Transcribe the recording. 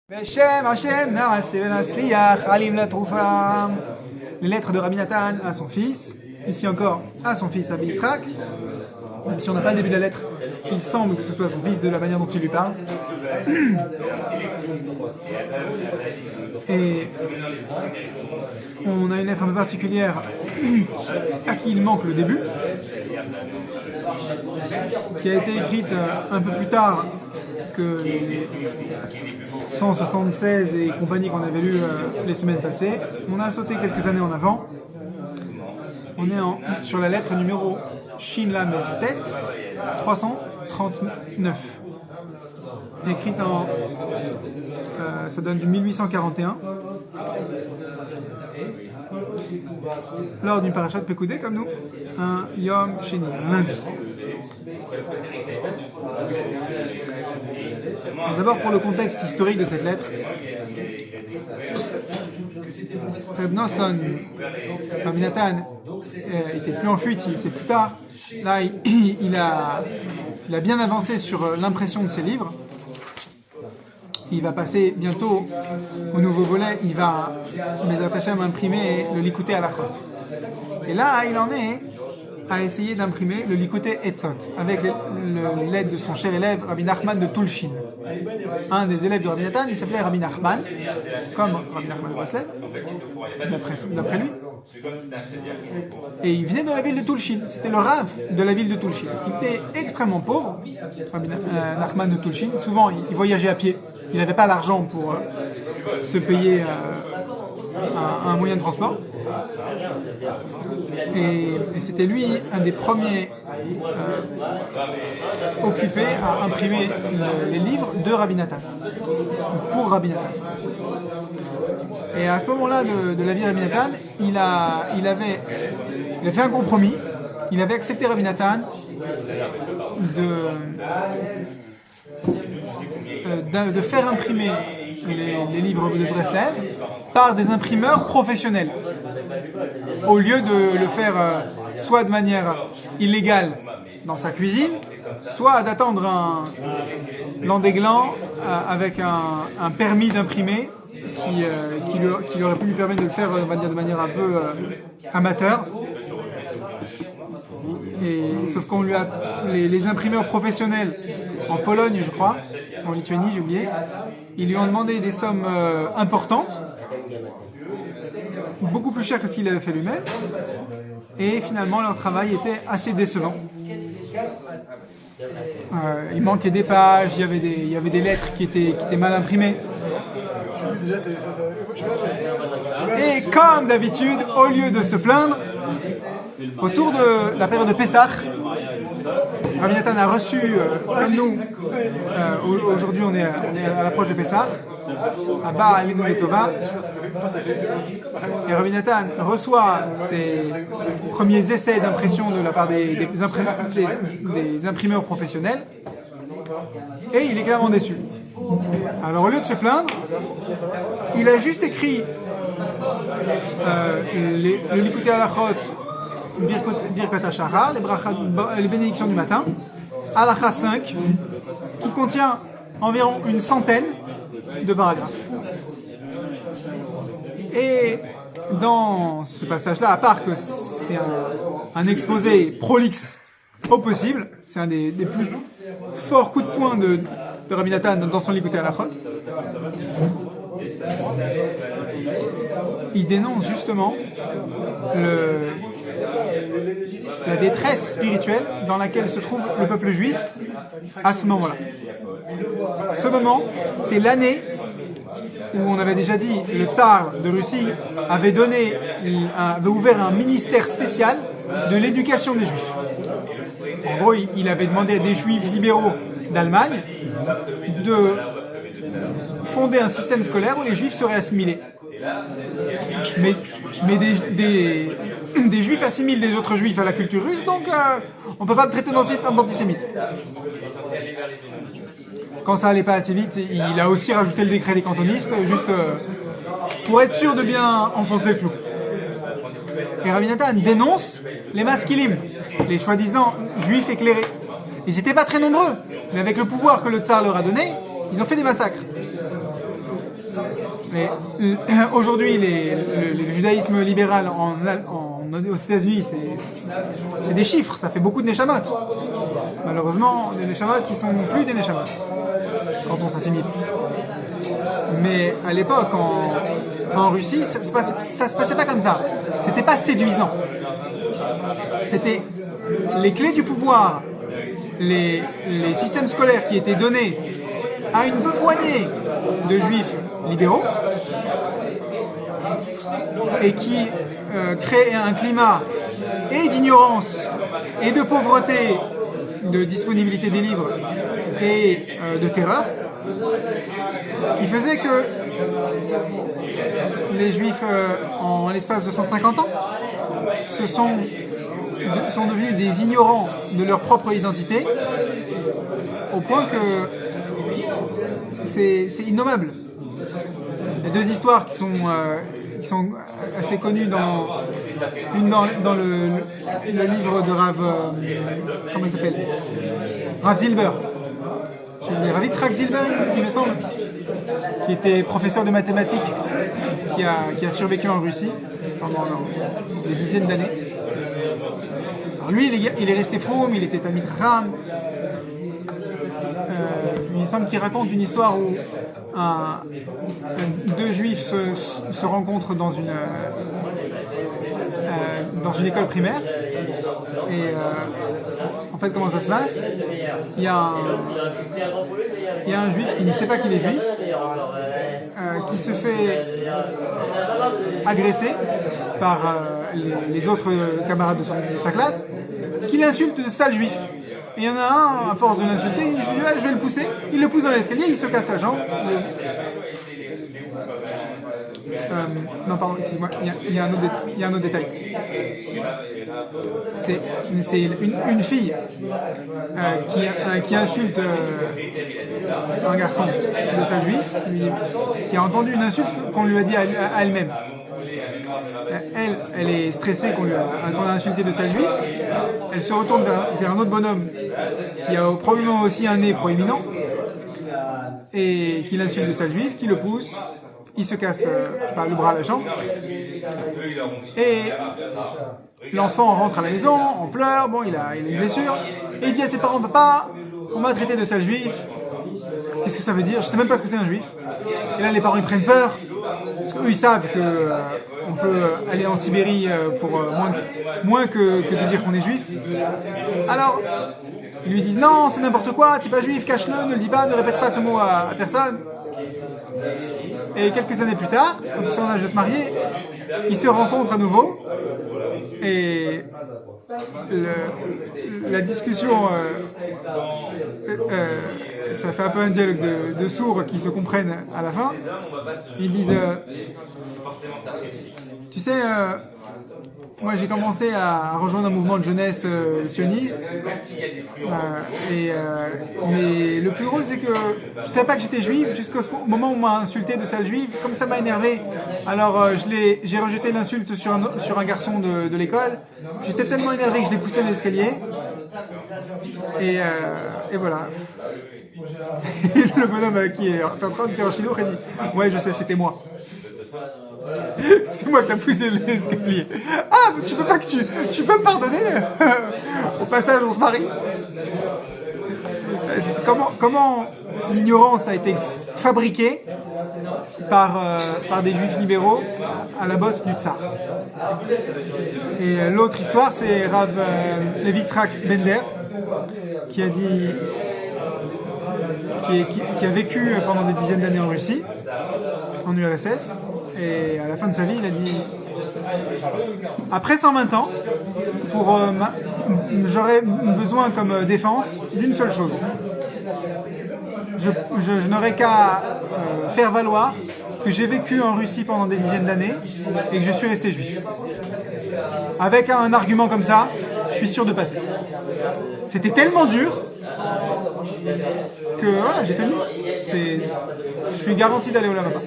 Beshem Hashem Naaseh Venasliach Alim la Troufa. Les lettres de Rabbi Nathan à son fils, ici encore à son fils Rabbi Yitzhak. Même si on n'a pas le début de la lettre, il semble que ce soit son fils de la manière dont il lui parle. Et on a une lettre un peu particulière à qui il manque le début, qui a été écrite un peu plus tard que les 176 et compagnie qu'on avait lu les semaines passées. On a sauté quelques années en avant. On est sur la lettre numéro Shin Lamed Tet 339, écrite ça donne du 1841, lors d'une parashat Pekoudé comme nous, un Yom Sheni, un lundi. D'abord pour le contexte historique de cette lettre, Reb Nosson, Rabbi Nathan était plus en fuite, c'est plus tard. Là, il a bien avancé sur l'impression de ses livres. Il va passer bientôt au nouveau volet. Il va, Bezrat Hashem, imprimer le Likutei Halachot. Et là, il en est à essayer d'imprimer le Likutei Etzot avec l'aide de son cher élève Rabbi Nachman de Tulshin. Un des élèves de Rabbi Nathan, il s'appelait Rabbi Nachman, comme Rabbi Nachman de Breslev, d'après lui. Et il venait de la ville de Tulshin. C'était le Rav de la ville de Tulshin. Il était extrêmement pauvre, Rabbi Nachman de Tulshin. Souvent, il voyageait à pied. Il n'avait pas l'argent pour se payer un moyen de transport. Et c'était lui un des premiers occupés à imprimer les livres de Rabbi Nathan, pour Rabbi Nathan. Et à ce moment-là de la vie de Rabbi Nathan, il a fait un compromis. Il avait accepté Rabbi Nathan de faire imprimer les livres de Breslev par des imprimeurs professionnels, au lieu de le faire soit de manière illégale dans sa cuisine, soit d'attendre l'an des glands avec un permis d'imprimer qui aurait pu lui permettre de le faire, on va dire, de manière un peu amateur. Sauf qu'on lui a les imprimeurs professionnels en Pologne, je crois, en Lituanie, j'ai oublié, ils lui ont demandé des sommes importantes, beaucoup plus chères que ce qu'il avait fait lui-même, et finalement leur travail était assez décevant. Il manquait des pages, il y avait des lettres qui étaient mal imprimées. Et comme d'habitude, au lieu de se plaindre, autour de la période de Pessah, Rabbi Nathan a reçu, comme nous, aujourd'hui on est à l'approche de Pessah, à Ba Alenu Letova, et Rabbi Nathan reçoit ses premiers essais d'impression de la part des imprimeurs professionnels, et il est clairement déçu. Alors au lieu de se plaindre, il a juste écrit le Likutei Halachot, Birkat HaShachar, les bénédictions du matin, Halacha 5, qui contient environ une centaine de paragraphes. Et dans ce passage-là, à part que c'est un exposé prolixe au possible, c'est un des plus forts coups de poing de Rabbi Nathan dans son Likutei Halachot, il dénonce justement la détresse spirituelle dans laquelle se trouve le peuple juif à ce moment-là. Ce moment, c'est l'année où on avait déjà dit le tsar de Russie avait ouvert un ministère spécial de l'éducation des juifs. En gros, il avait demandé à des juifs libéraux d'Allemagne de fonder un système scolaire où les juifs seraient assimilés. Mais des juifs assimilent des autres juifs à la culture russe, donc on ne peut pas le traiter d'antisémite. Quand ça allait pas assez vite, il a aussi rajouté le décret des cantonistes, juste pour être sûr de bien enfoncer le clou. Et Rabbi Nathan dénonce les maskilim, les soi-disant juifs éclairés. Ils n'étaient pas très nombreux, mais avec le pouvoir que le tsar leur a donné, ils ont fait des massacres. Mais aujourd'hui, le judaïsme libéral aux États-Unis, c'est des chiffres, ça fait beaucoup de neshamot. Malheureusement, des neshamot qui sont plus des neshamot quand on s'assimile. Mais à l'époque, en Russie, ça se passait pas comme ça. C'était pas séduisant. C'était les clés du pouvoir, les systèmes scolaires qui étaient donnés à une poignée de juifs libéraux et qui créaient un climat et d'ignorance et de pauvreté, de disponibilité des livres et de terreur, qui faisait que les juifs, en l'espace de 150 ans, sont devenus des ignorants de leur propre identité, au point que c'est innommable. Il y a deux histoires qui sont assez connues une dans le livre de Rav, comment il s'appelle, Rav Zilber. Rav Yitzhak Zilber, il me semble, qui était professeur de mathématiques, qui a survécu en Russie pendant des dizaines d'années. Alors lui, il est resté froum, il était Talmid Chacham. Il me semble qu'il raconte une histoire où deux juifs se rencontrent dans une école primaire. Et en fait, comment ça se passe? Il y a un juif qui ne sait pas qu'il est juif, qui se fait agresser par les autres camarades de sa classe, qui l'insulte de sale juif. Et il y en a un, à force de l'insulter, il dit je vais le pousser. Il le pousse dans l'escalier, il se casse la jambe. Non, pardon, excuse-moi, il y a un autre détail. C'est une fille qui insulte un garçon de sa juif, qui a entendu une insulte qu'on lui a dit à elle-même. Elle est stressée qu'on l'a insulté de sa juif. Elle se retourne vers un autre bonhomme qui a probablement aussi un nez proéminent et qui l'insulte de sa juif, qui le pousse. Il se casse le bras à la jambe. Et l'enfant rentre à la maison, en pleure, il a une blessure. Et il dit à ses parents, papa, on m'a traité de sale juif. Qu'est-ce que ça veut dire? Je sais même pas ce que c'est un juif. Et là, les parents ils prennent peur. Parce qu'eux, ils savent qu'on peut aller en Sibérie pour moins que de dire qu'on est juif. Alors, ils lui disent, non, c'est n'importe quoi, tu n'es pas juif, cache-le, ne le dis pas, ne répète pas ce mot à personne. Et quelques années plus tard, quand ils sont en âge de se marier, ils se rencontrent à nouveau. Et la discussion, ça fait un peu un dialogue de sourds qui se comprennent à la fin. Ils disent, tu sais, moi j'ai commencé à rejoindre un mouvement de jeunesse sioniste, mais le plus drôle c'est que je savais pas que j'étais juif jusqu'au moment où on m'a insulté de sale juif. Comme ça m'a énervé, alors j'ai rejeté l'insulte sur un garçon de l'école. J'étais tellement énervé que je l'ai poussé à l'escalier et voilà. Le bonhomme qui est en train de faire un chinois a dit ouais, je sais, c'était moi. C'est moi qui t'ai poussé l'escalier. Ah, tu peux me pardonner? Au passage, on se marie. Comment l'ignorance a été fabriquée par des juifs libéraux à la botte du tsar. Et l'autre histoire, c'est Rav Levi Yitzhak Bendler qui a dit qui a vécu pendant des dizaines d'années en Russie, en URSS. Et à la fin de sa vie, il a dit après 120 ans, j'aurais besoin comme défense d'une seule chose. Je n'aurais qu'à faire valoir que j'ai vécu en Russie pendant des dizaines d'années et que je suis resté juif. Avec un argument comme ça, je suis sûr de passer. C'était tellement dur que voilà, j'ai tenu. Je suis garanti d'aller au Olam Haba.